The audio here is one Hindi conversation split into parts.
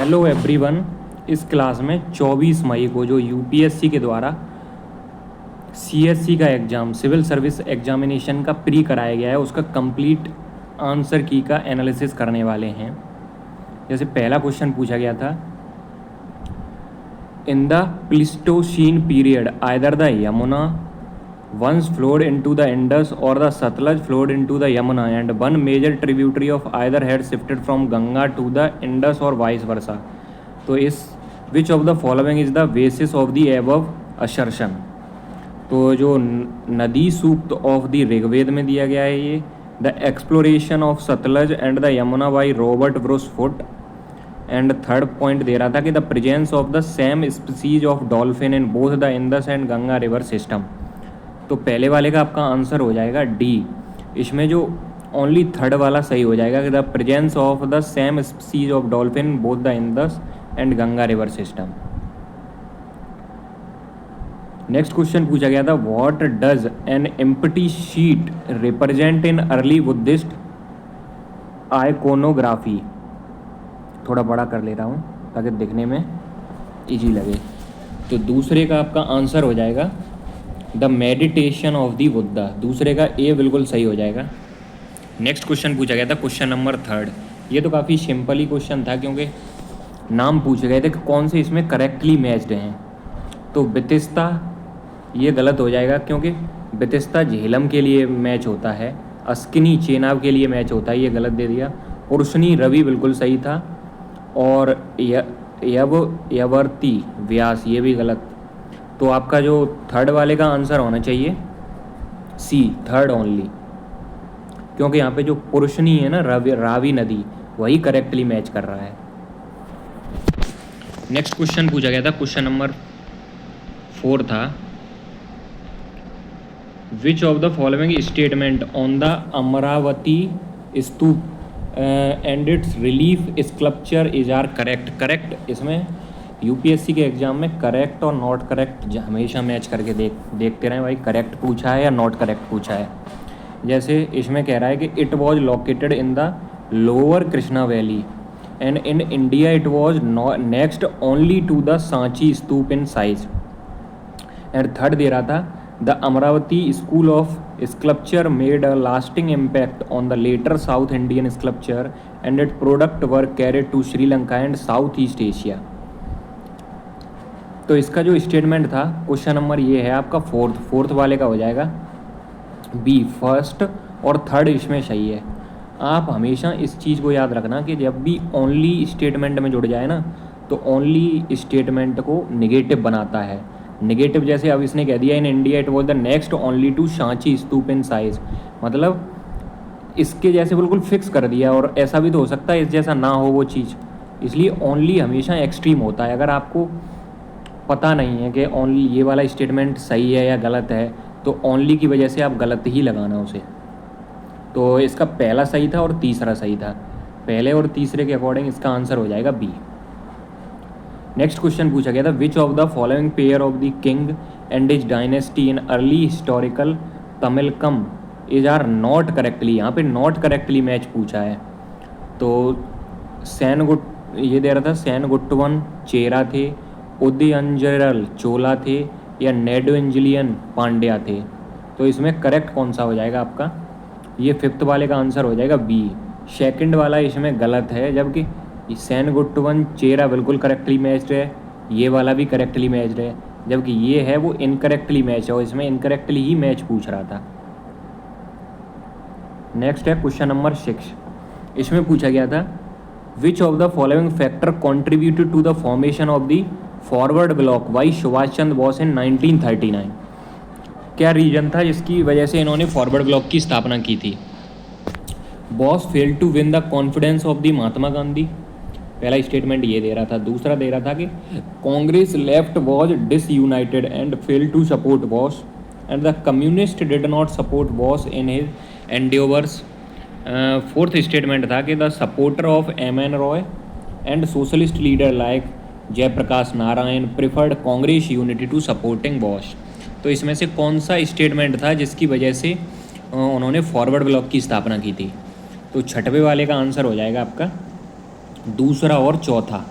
Hello everyone. इस क्लास में 24 मई को जो यूपीएससी के द्वारा सीएससी का एग्ज़ाम सिविल सर्विस एग्जामिनेशन का प्री कराया गया है, उसका कंप्लीट आंसर की का एनालिसिस करने वाले हैं। जैसे पहला क्वेश्चन पूछा गया था, in the Pleistocene period either the Yamuna once flowed into the Indus or the Satluj flowed into the Yamuna and one major tributary of either had shifted from Ganga to the Indus or vice versa. तो इस which of the following is the basis of the above assertion? तो जो नदी सूक्त ऑफ द ऋग्वेद में दिया गया है ये, the exploration of Sutlej and the Yamuna by Robert Bruce Foote. And third point दे रहा था कि the presence of the same species of dolphin in both the Indus and Ganga river system. तो पहले वाले का आपका आंसर हो जाएगा डी। इसमें जो ओनली थर्ड वाला सही हो जाएगा कि the presence of the same species of dolphin both the Indus and Ganga river system. Next question पूछा गया था, what does an empty sheet represent in early Buddhist iconography. थोड़ा बड़ा कर ले रहा हूँ ताकि दिखने में इजी लगे। तो दूसरे का आपका आंसर हो जाएगा the meditation of the Buddha. दूसरे का ए बिल्कुल सही हो जाएगा। नेक्स्ट क्वेश्चन पूछा गया था क्वेश्चन नंबर थर्ड। ये तो काफ़ी सिंपल ही क्वेश्चन था क्योंकि नाम पूछे गए थे कि कौन से इसमें करेक्टली मैच्ड हैं। तो बितिस्ता ये गलत हो जाएगा क्योंकि बितिस्ता झेलम के लिए मैच होता है, अस्किनी चेनाब के लिए मैच होता है, ये गलत दे दिया। पुरुषनी रवि बिल्कुल सही था और यवर्ती व्यास ये भी गलत। तो आपका जो थर्ड वाले का आंसर होना चाहिए सी, थर्ड ओनली, क्योंकि यहाँ पे जो पुरुषनी है ना रावी नदी वही करेक्टली मैच कर रहा है। नेक्स्ट क्वेश्चन पूछा गया था क्वेश्चन नंबर 4 था, which of the following statement on the Amaravati stupa and its relief sculpture is are correct. Correct इसमें यूपीएससी के एग्जाम में करेक्ट और नॉट करेक्ट हमेशा मैच करके देखते रहें भाई, करेक्ट पूछा है या नॉट करेक्ट पूछा है। जैसे इसमें कह रहा है कि it was located in the lower Krishna valley and in India it was next only to the Sanchi stupa in size. And third दे रहा था, the Amaravati school of sculpture made a lasting impact on the later south Indian sculpture and it product were carried to Sri Lanka and south east Asia. तो इसका जो स्टेटमेंट था क्वेश्चन नंबर ये है आपका फोर्थ वाले का हो जाएगा बी। फर्स्ट और थर्ड इसमें सही है। आप हमेशा इस चीज़ को याद रखना कि जब भी ओनली स्टेटमेंट में जुड़ जाए ना तो ओनली स्टेटमेंट को निगेटिव बनाता है। निगेटिव जैसे अब इसने कह दिया in India it was the next only to Sanchi stupa in size, मतलब इसके जैसे बिल्कुल फिक्स कर दिया। और ऐसा भी तो हो सकता है इस जैसा ना हो वो चीज़, इसलिए ओनली हमेशा एक्सट्रीम होता है। अगर आपको पता नहीं है कि ओनली ये वाला स्टेटमेंट सही है या गलत है तो ओनली की वजह से आप गलत ही लगाना उसे। तो इसका पहला सही था और तीसरा सही था। पहले और तीसरे के अकॉर्डिंग इसका आंसर हो जाएगा बी। नेक्स्ट क्वेश्चन पूछा गया था, which of the following pair of the king and is dynasty in early historical Tamilakam is are not correctly. यहाँ पे नॉट करेक्टली मैच पूछा है। तो ये दे रहा था सेनगुट्टवन चेरा थे, उदयंजरल चोला थे या नेडुंजलियन पांड्या थे। तो इसमें करेक्ट कौन सा हो जाएगा आपका, ये फिफ्थ वाले का आंसर हो जाएगा बी। सेकंड वाला इसमें गलत है, जबकि सेनगुट्टवन चेरा बिल्कुल करेक्टली मैच्ड है, ये वाला भी करेक्टली मैच्ड है, जबकि ये है वो इनकरेक्टली मैच है और इसमें इनकरेक्टली ही मैच पूछ रहा था। नेक्स्ट है क्वेश्चन नंबर 6। इसमें पूछा गया था, which of the following factor contributed to the formation of the Forward Bloc by Subhash Chandra Bose in 1939। क्या रीजन था जिसकी वजह से इन्होंने फॉरवर्ड ब्लॉक की स्थापना की थी। Bose failed to win the confidence of the Mahatma Gandhi, पहला स्टेटमेंट ये दे रहा था। दूसरा दे रहा था कि Congress left was disunited and failed to support Bose and the communist did not support Bose in his endeavours. Fourth statement था कि the supporter of M N. Roy and socialist leader like Jayaprakash Narayan preferred Congress unity to supporting Bose. तो इसमें से कौन सा स्टेटमेंट था जिसकी वजह से उन्होंने फॉरवर्ड ब्लॉक की स्थापना की थी। तो छठवें वाले का आंसर हो जाएगा आपका दूसरा और चौथा।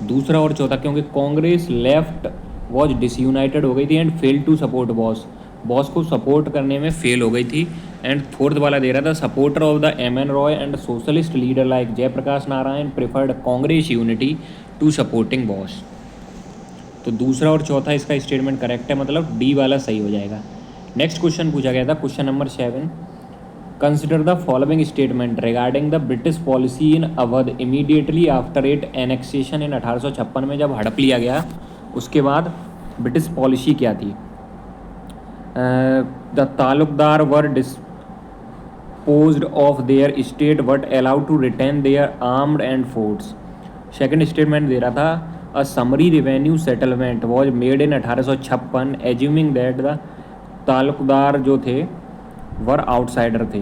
दूसरा और चौथा, क्योंकि कांग्रेस लेफ्ट वॉज डिसयूनाइटेड हो गई थी and fail to support Bose, Bose को सपोर्ट करने में फेल हो गई थी। एंड फोर्थ वाला दे रहा था, supporter of the M N Roy and socialist leader like Jayaprakash Narayan preferred Congress unity to supporting Bose. तो दूसरा और चौथा इसका स्टेटमेंट करेक्ट है, मतलब डी वाला सही हो जाएगा। नेक्स्ट क्वेश्चन पूछा गया था, question number 7, consider the following statement regarding the British policy in Awadh immediately after it annexation in 1856 में जब हड़प लिया गया उसके बाद ब्रिटिश पॉलिसी क्या थी। The taluqdar were disposed of their state but allowed to retain their armed and forts. Second statement दे रहा था, a summary revenue settlement was made in 1856 assuming that the taluqdar जो थे वर आउटसाइडर थे।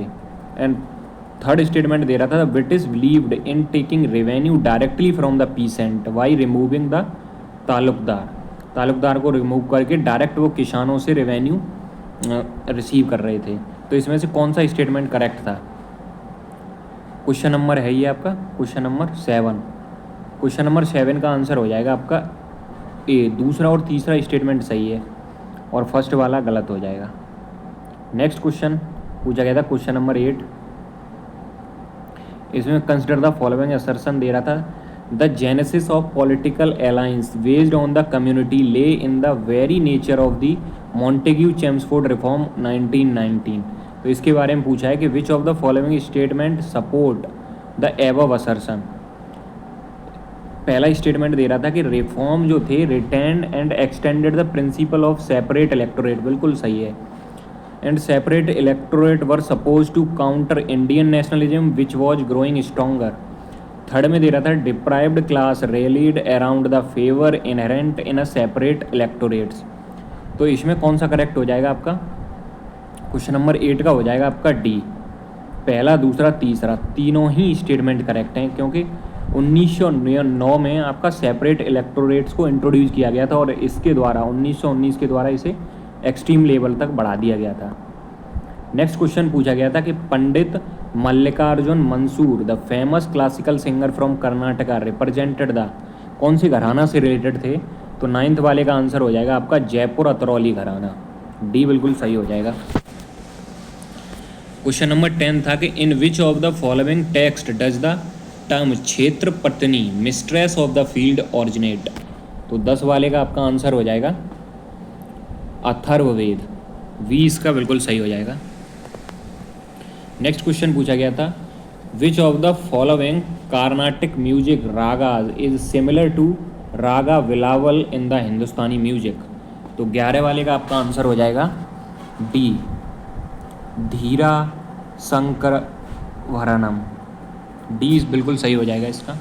एंड थर्ड स्टेटमेंट दे रहा था, the British believed in taking revenue directly from the peasant by removing the taluqdar, taluqdar को रिमूव करके डायरेक्ट वो किसानों से रेवेन्यू रिसीव कर रहे थे। तो इसमें से कौन सा स्टेटमेंट करेक्ट था। क्वेश्चन नंबर है ये आपका क्वेश्चन नंबर 7। क्वेश्चन नंबर 7 का आंसर हो जाएगा आपका ए, दूसरा और तीसरा स्टेटमेंट सही है और फर्स्ट वाला गलत हो जाएगा। नेक्स्ट क्वेश्चन पूछा गया था क्वेश्चन नंबर 8, इसमें कंसिडर द फॉलोइंग असर्शन दे रहा था, the genesis of political alliance based on the community lay in the very nature of the Montagu Chelmsford reform 1919। तो इसके बारे में पूछा है कि which of the following statement support the above assertion. पहला स्टेटमेंट दे रहा था कि रिफॉर्म जो थे retain and extended the principle of separate electorate, बिल्कुल सही है। And separate electorate were suppose to counter Indian nationalism which was growing stronger. Third में दे रहा था, deprived class rallied around the favour inherent in a separate electorates. तो इसमें कौन सा करेक्ट हो जाएगा आपका, क्वेश्चन नंबर 8 का हो जाएगा आपका डी। पहला दूसरा तीसरा तीनों ही स्टेटमेंट करेक्ट हैं, क्योंकि 1909 में आपका सेपरेट इलेक्टोरेट्स को इंट्रोड्यूस किया गया था और इसके द्वारा 1919 के द्वारा इसे एक्सट्रीम लेवल तक बढ़ा दिया गया था। नेक्स्ट क्वेश्चन पूछा गया था कि Pandit Mallikarjun Mansur the famous classical singer from Karnataka represented the, कौन सी घराना से रिलेटेड थे। तो 9th वाले का आंसर हो जाएगा आपका जयपुर अतरौली घराना, डी बिल्कुल सही हो जाएगा। क्वेश्चन नंबर 10 था कि in which of the following text does the term kshetra patni mistress of the field originate. तो 10 वाले का आपका आंसर हो जाएगा अथर्ववेद, वी इसका बिल्कुल सही हो जाएगा। नेक्स्ट क्वेश्चन पूछा गया था, which of the following Carnatic music ragas is similar to raga Bilawal in the Hindustani music. तो 11 वाले का आपका आंसर हो जाएगा D Dheera Shankarabharanam, D बिल्कुल सही हो जाएगा इसका।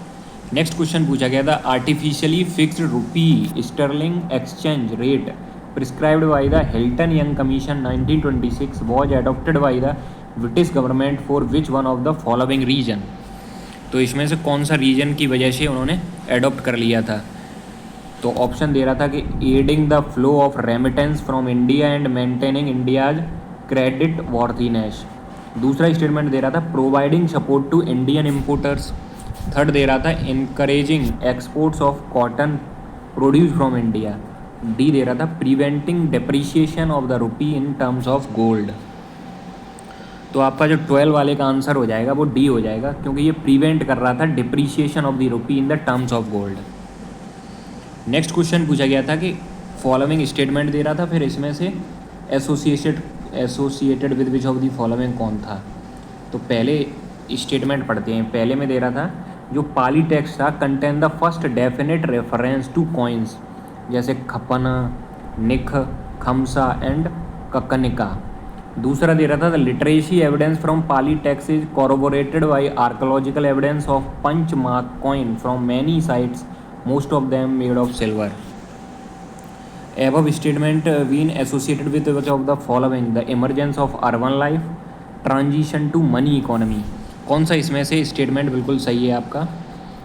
नेक्स्ट क्वेश्चन पूछा गया था, artificially fixed rupee sterling exchange rate prescribed by the Hilton Young commission 1926 was adopted by the British government for which one of the following reason. तो इसमें से कौन सा रीजन की वजह से उन्होंने एडॉप्ट कर लिया था। तो ऑप्शन दे रहा था कि aiding the flow of remittance from India and maintaining India's creditworthiness. दूसरा स्टेटमेंट दे रहा था providing support to Indian importers. Third दे रहा था encouraging exports of cotton produce from India. D दे रहा था preventing depreciation of the rupee in terms of gold. तो आपका जो 12 वाले का आंसर हो जाएगा वो डी हो जाएगा, क्योंकि ये प्रिवेंट कर रहा था depreciation of the rupee in the terms of gold. Next question पूछा गया था कि फॉलोइंग स्टेटमेंट दे रहा था, फिर इसमें से associated with which of the following कौन था। तो पहले स्टेटमेंट पढ़ते हैं। पहले में दे रहा था जो पाली टेक्स्ट था contain the first definite reference two coins, जैसे खपन, निख, खमसा एंड ककनिका। दूसरा दे रहा था the literacy evidence from Pali text is corroborated by archaeological evidence of punch mark coin from many sites, most of them made of silver. Above statement been associated with which of the following the emergence of urban life, transition to money economy. कौन सा इसमें से स्टेटमेंट बिल्कुल सही है आपका।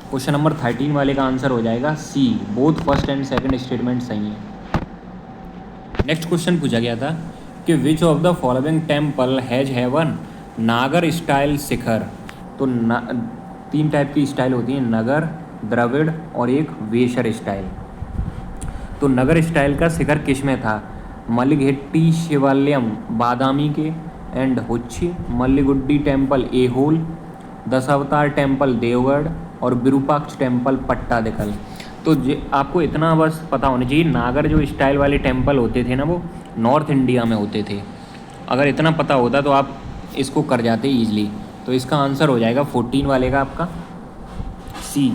क्वेश्चन नंबर 13 वाले का आंसर हो जाएगा C, both first and second statement सही है। नेक्स्ट क्वेश्चन पूछा गया था कि which of the following temple has having Nagara style shikhara. तो 3 टाइप की स्टाइल होती हैं, नगर, द्रविड़ और एक वेशर स्टाइल। तो नगर स्टाइल का शिखर किस में था? मल्लिघट्टी शिवालयम बादामी के and Huchchi, Malligudi temple Aihole, Dashavatar temple Deogarh और विरूपाक्ष टेम्पल पट्टादकल। तो आपको इतना बस पता होना चाहिए, नागर जो स्टाइल वाले टेम्पल होते थे ना वो नॉर्थ इंडिया में होते थे। अगर इतना पता होता तो आप इसको कर जाते ईजिली। तो इसका आंसर हो जाएगा 14 वाले का आपका सी,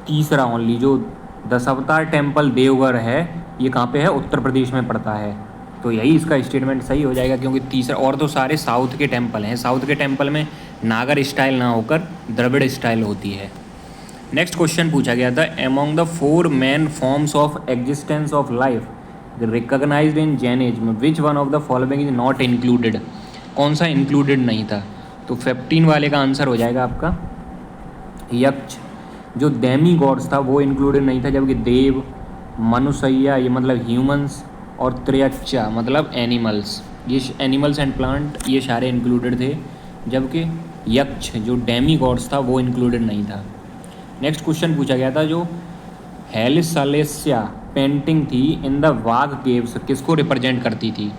तीसरा ओनली। जो दशावतार टेम्पल देवगढ़ है ये कहाँ पे है? उत्तर प्रदेश में पड़ता है। तो यही इसका स्टेटमेंट सही हो जाएगा, क्योंकि तीसरा, और तो सारे साउथ के टेम्पल हैं। साउथ के टेम्पल में नागर स्टाइल ना होकर द्रविड़ स्टाइल होती है। नेक्स्ट क्वेश्चन पूछा गया था, among the 4 main forms of existence of life recognised in Jainism which one of the following is not included? कौन सा इंक्लूडेड नहीं था? तो 15 वाले का आंसर हो जाएगा आपका यक्ष। जो डेमी गॉड्स था वो इंक्लूडेड नहीं था, जबकि देव, मनुष्या ये मतलब ह्यूमंस, और त्र्यच्चा मतलब एनिमल्स, ये एनिमल्स एंड प्लांट ये सारे इंक्लूडेड थे, जबकि यक्ष जो डेमी गॉड्स था वो इंक्लूडेड नहीं था। नेक्स्ट क्वेश्चन पूछा गया था, जो हेलिसालेसिया पेंटिंग थी इन द वाघ केव्स किसको रिप्रेजेंट करती थी?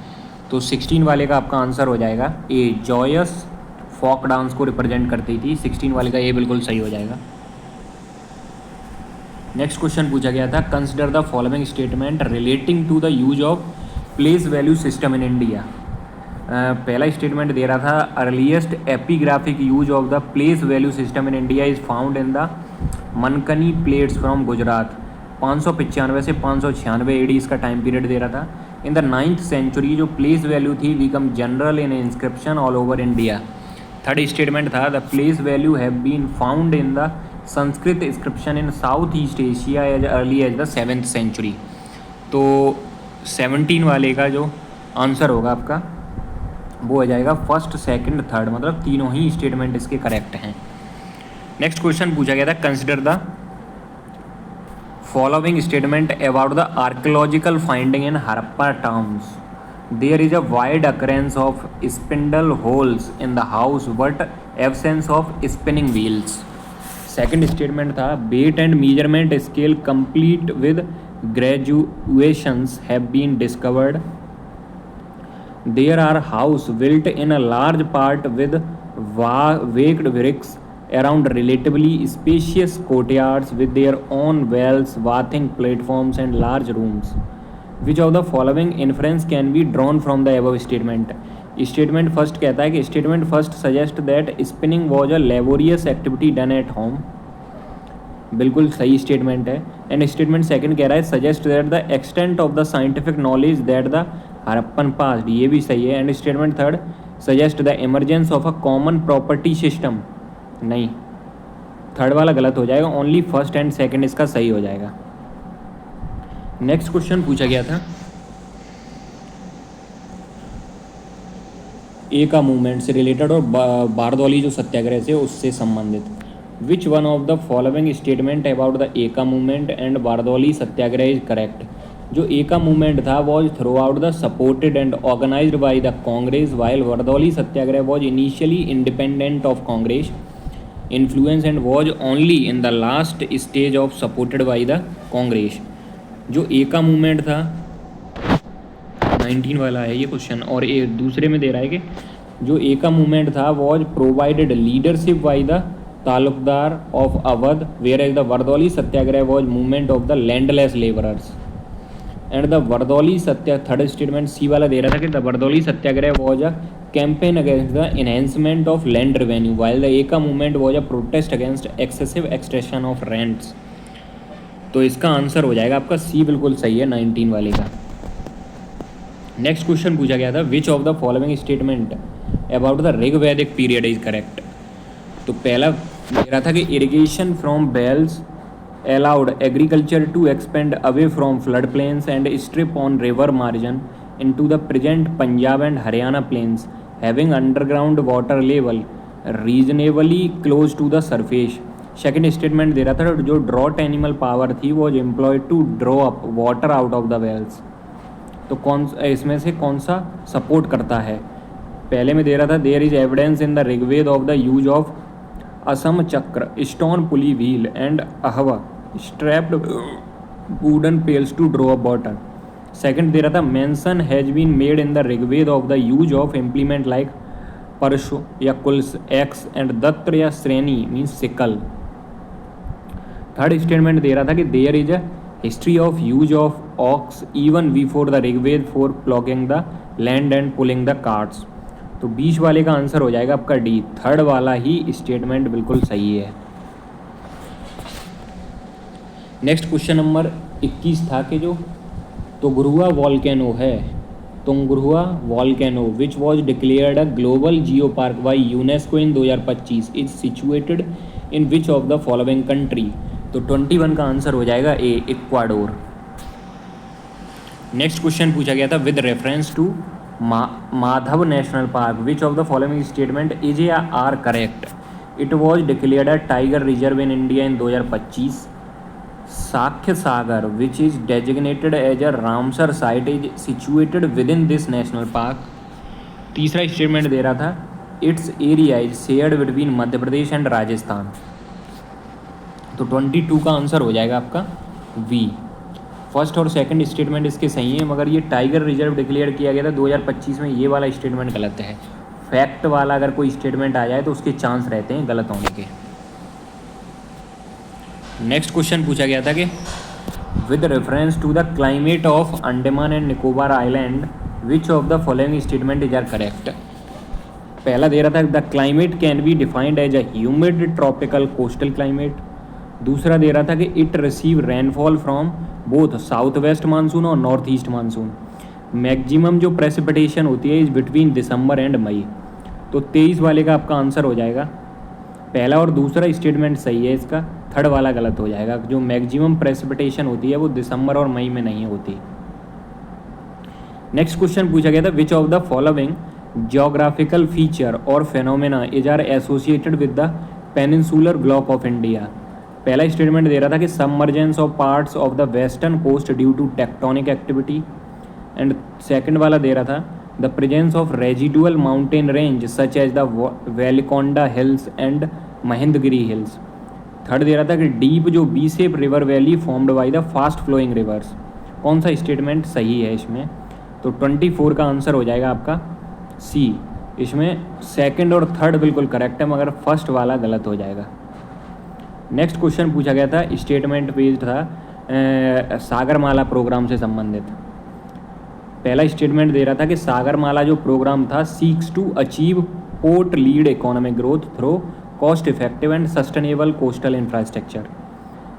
तो 16 वाले का आपका आंसर हो जाएगा ए, जॉयस फोक डांस को रिप्रेजेंट करती थी। 16 वाले का ये बिल्कुल सही हो जाएगा। नेक्स्ट क्वेश्चन पूछा गया था, consider the following statement relating to the use of place value system in India. पहला स्टेटमेंट दे रहा था, earliest epigraphic use of the place value system in India is found in the Mankani plates from Gujarat. 595 से 596 एडी इसका टाइम पीरियड दे रहा था। इन द 9th सेंचुरी जो प्लेस वैल्यू थी become general in inscription all over India. Third statement था, the place value have been found in the Sanskrit inscription in south east Asia as early as the 7th century. तो 17 वाले का जो आंसर होगा आपका वो हो जाएगा फर्स्ट, सेकंड, थर्ड, मतलब तीनों ही स्टेटमेंट इसके करेक्ट हैं। नेक्स्ट क्वेश्चन पूछा गया था, consider the following statement about the archaeological finding in Harappa towns. There is a wide occurrence of spindle holes in the house but absence of spinning wheels. Second statement था, weight and measurement scale complete with graduations have been discovered. There are house built in a large part with baked bricks around relatively spacious courtyards with their own wells, bathing platforms and large rooms. Which of the following inference can be drawn from the above statement? Statement first कहता है कि statement first suggest that spinning was a laborious activity done at home. बिल्कुल सही स्टेटमेंट है। एंड स्टेटमेंट सेकंड कह रहा है suggest that the extent of the scientific knowledge that the Harappan past, ये भी सही है। And statement third suggest the emergence of a common property system, नहीं, थर्ड वाला गलत हो जाएगा, ओनली फर्स्ट एंड सेकंड इसका सही हो जाएगा। नेक्स्ट क्वेश्चन पूछा गया था, एका मूवमेंट से रिलेटेड और बारदौली जो सत्याग्रह से उससे संबंधित। Which one of the following statement about the Eka movement and Bardoli Satyagraha is correct? जो एका मूवमेंट था was throughout the supported and organized by the Congress, while Bardoli Satyagraha was initially independent of Congress influence and was only in the last stage of supported by the Congress. जो एका मूवमेंट था 19 वाला है ये क्वेश्चन, और एक दूसरे में दे रहा है कि जो एका मूवमेंट था was provided leadership by the taluqdar of Awadh, whereas the Bardoli Satyagraha was movement of the landless labourers. And the Bardoli Satya third statement C वाला दे रहा था कि the Bardoli Satyagraha was a campaign against the enhancement of land revenue, while the Eka movement was a protest against excessive extraction of rents. तो इसका आंसर हो जाएगा आपका सी, बिल्कुल सही है 19 वाले का। नेक्स्ट क्वेश्चन पूछा गया था, which of the following statement about the Rigvedic period is correct? तो पहला दे रहा था कि irrigation from wells allowed agriculture to expand away from floodplains and strip on river margin into the present Punjab and Haryana plains, having underground water level reasonably close to the surface. Second statement दे रहा था जो ड्रॉट एनिमल पावर थी वो employed to draw up water out of the wells. तो कौन इसमें से कौन सा सपोर्ट करता है? पहले में दे रहा था there is evidence in the Rigveda of the use of asma chakra, stone pulley wheel and ahava strapped wooden pails to draw water. Second दे रहा था mention has been made in the Rigveda of the use of implement like parashu या कुल्स एक्स एंड दत्र या srini means sickle. Third statement दे रहा था कि there is a history of use of ox even before the Rigveda for ploughing the land and pulling the carts. तो 20 वाले का आंसर हो जाएगा आपका डी, थर्ड वाला ही स्टेटमेंट बिल्कुल सही है। नेक्स्ट क्वेश्चन नंबर 21 था कि जो तुंगुरुआ वॉल्केनो है, Tungurahua volcano which was declared a global geopark by UNESCO in 2025 is situated in which of the following country. तो 21 का आंसर हो जाएगा ए, इक्वाडोर। नेक्स्ट क्वेश्चन पूछा गया था with reference to Madhav national park which of the following statement is या are correct. It was declared a tiger reserve in India in 2025। Sakhya Sagar which is designated as a Ramsar site is situated within this national park. तीसरा स्टेटमेंट दे रहा था it's area is shared between Madhya Pradesh and Rajasthan. तो 22 का आंसर हो जाएगा आपका वी। फर्स्ट और सेकंड स्टेटमेंट इसके सही है, मगर ये टाइगर रिजर्व डिक्लेयर किया गया था 2025 में, ये वाला स्टेटमेंट गलत है। फैक्ट वाला अगर कोई स्टेटमेंट आ जाए तो उसके चांस रहते हैं गलत होने के। नेक्स्ट क्वेश्चन पूछा गया था कि with reference to the climate of Andaman and Nicobar island which of the following statement is are correct. पहला दे रहा था the climate can be defined as a humid tropical coastal climate. दूसरा दे रहा था कि it receive rainfall from both south west monsoon और नॉर्थ ईस्ट मानसून। मैक्सिमम जो प्रेसिपिटेशन होती है is between December and May. तो 23 वाले का आपका आंसर हो जाएगा। पहला और दूसरा स्टेटमेंट सही है, इसका थर्ड वाला गलत हो जाएगा। जो मैक्सिमम प्रेसिपिटेशन होती है वो दिसंबर और मई में नहीं होती। नेक्स्ट क्वेश्चन पूछा गया था which of the following geographical feature और phenomena is are associated with the peninsular block of India. पहला स्टेटमेंट दे रहा था कि submergence of parts of the western coast due to tectonic activity, and second वाला दे रहा था the presence of residual mountain range such as the Velikonda hills and Mahendragiri hills. Third दे रहा था कि डीप जो V shape river valley formed by the fast flowing rivers. कौन सा स्टेटमेंट सही है इसमें। तो 24 का आंसर हो जाएगा आपका सी। इसमें सेकंड और थर्ड बिल्कुल करेक्ट है, मगर फर्स्ट वाला गलत हो जाएगा। नेक्स्ट क्वेश्चन पूछा गया था, स्टेटमेंट पेज था सागरमाला प्रोग्राम से संबंधित। पहला स्टेटमेंट दे रहा था कि सागरमाला जो प्रोग्राम था seeks to achieve port led economic growth through cost effective and sustainable coastal infrastructure.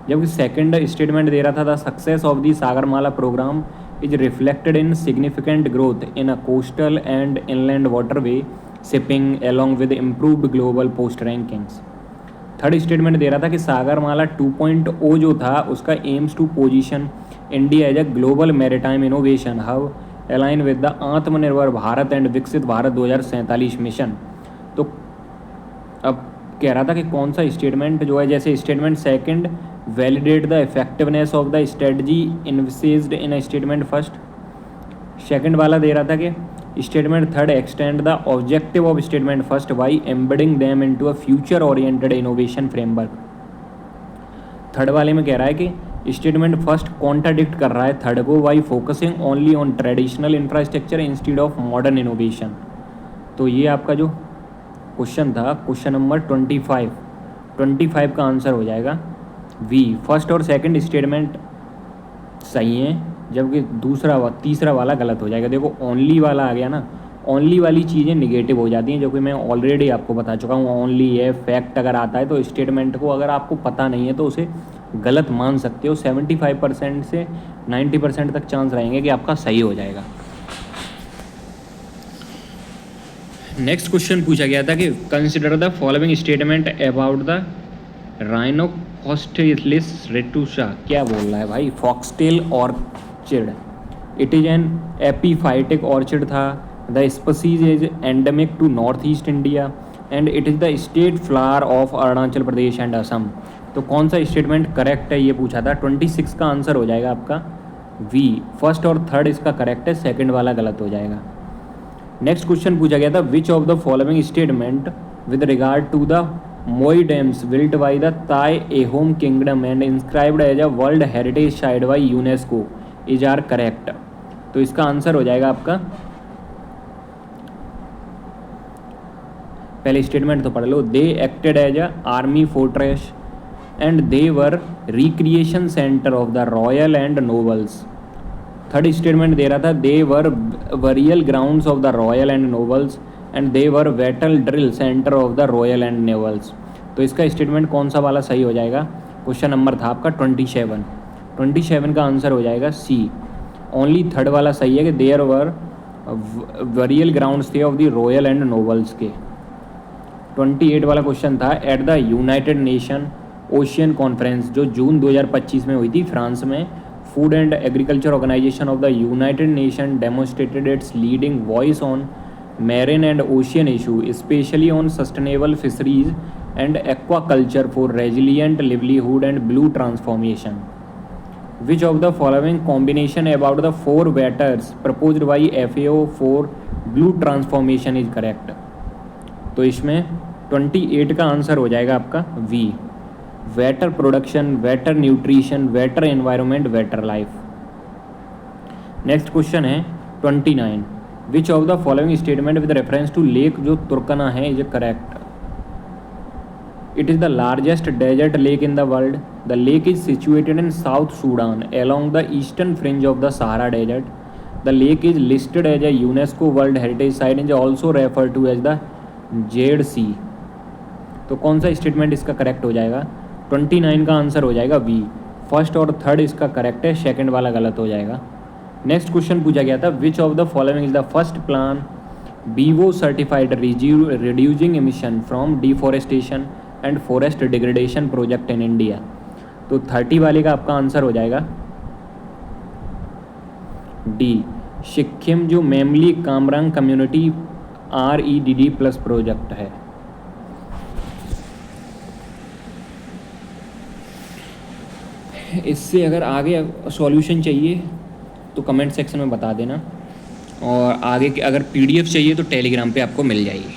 जबकि सेकंड स्टेटमेंट दे रहा था the success of the Sagarmala programme is reflected in significant growth in a coastal and inland waterway shipping along with improved global post rankings. Third statement दे रहा था कि सागरमाला 2.0 जो था उसका aims to position India as a global maritime innovation hub align with the आत्मनिर्भर भारत एंड विकसित भारत 2047 मिशन। तो अब कह रहा था कि कौन सा स्टेटमेंट जो है, जैसे statement second validate the effectiveness of the strategy envisaged in statement first. Second वाला दे रहा था कि statement third extend the objective of statement first by embedding them into a future oriented innovation framework. Third वाले में कह रहा है कि स्टेटमेंट फर्स्ट कॉन्ट्राडिक्ट कर रहा है थर्ड को by focusing only on traditional infrastructure instead of modern innovation. तो ये आपका जो क्वेश्चन था क्वेश्चन नंबर 25 का आंसर हो जाएगा वी। फर्स्ट और सेकंड स्टेटमेंट सही हैं, जबकि तीसरा वाला गलत हो जाएगा। देखो ओनली वाला आ गया ना, ओनली वाली चीज़ें निगेटिव हो जाती हैं, जो कि मैं ऑलरेडी आपको बता चुका हूँ। ओनली है फैक्ट अगर आता है तो स्टेटमेंट को अगर आपको पता नहीं है तो उसे गलत मान सकते हो। 75% से 90% तक चांस रहेंगे कि आपका सही हो जाएगा। नेक्स्ट क्वेश्चन पूछा गया था कि consider the following statement about the rhynchostylis retusa. क्या बोल रहा है भाई, foxtail orchid. It is an epiphytic orchid था। The species is endemic to north east India and it is the state flower of Arunachal Pradesh and Assam. तो कौन सा स्टेटमेंट करेक्ट है ये पूछा था। 26 का आंसर हो जाएगा आपका वी। फर्स्ट और थर्ड इसका करेक्ट है, सेकंड वाला गलत हो जाएगा। नेक्स्ट क्वेश्चन पूछा गया था which of the following statement with regard to the Moidams built by the Tai Ahom kingdom and inscribed as a world heritage site by UNESCO is are correct. तो इसका आंसर हो जाएगा आपका, पहले स्टेटमेंट तो पढ़ लो, they acted as a army fortress and they were recreation centre of the royal and nobles. Third statement दे रहा था, they were burial grounds of the royal and nobles and they were battle drill centre of the royal and navals. तो इसका स्टेटमेंट कौन सा वाला सही हो जाएगा? क्वेश्चन नंबर था आपका 27 का आंसर हो जाएगा सी। ओनली थर्ड वाला सही है कि देयर वर बरियल ग्राउंड्स थे of the royal and nobles के। 28 वाला क्वेश्चन था, at the United Nation ocean conference जो जून 2025 में हुई थी फ्रांस में, food and agriculture organisation of the United Nation demonstrated its leading voice on marine and ocean issue, specially on sustainable fisheries and aquaculture for resilient livelihood and blue transformation. Which of the following combination about the 4 waiters proposed by FAO for blue transformation is correct? तो इसमें 28 का आंसर हो जाएगा आपका V, water production, water nutrition, water environment, water life. Next question है 29, which of the following statement with reference to lake जो तुर्कना है is correct? It is the largest desert lake in the world. The lake is situated in South Sudan along the eastern fringe of the Sahara desert. The lake is listed as a UNESCO world heritage site and also refer to as the jade sea. तो कौन सा स्टेटमेंट इसका करेक्ट हो जाएगा? 29 का आंसर हो जाएगा बी। फर्स्ट और थर्ड इसका करेक्ट है, सेकंड वाला गलत हो जाएगा। नेक्स्ट क्वेश्चन पूछा गया था, which of the following is the first plan Vivo certified reducing emission from deforestation and forest degradation project in India? तो 30 वाले का आपका आंसर हो जाएगा डी, सिक्किम जो मेमली कामरांग कम्युनिटी REDD+ प्रोजेक्ट है। इससे अगर आगे सॉल्यूशन चाहिए तो कमेंट सेक्शन में बता देना, और आगे अगर PDF चाहिए तो टेलीग्राम पे आपको मिल जाएगी।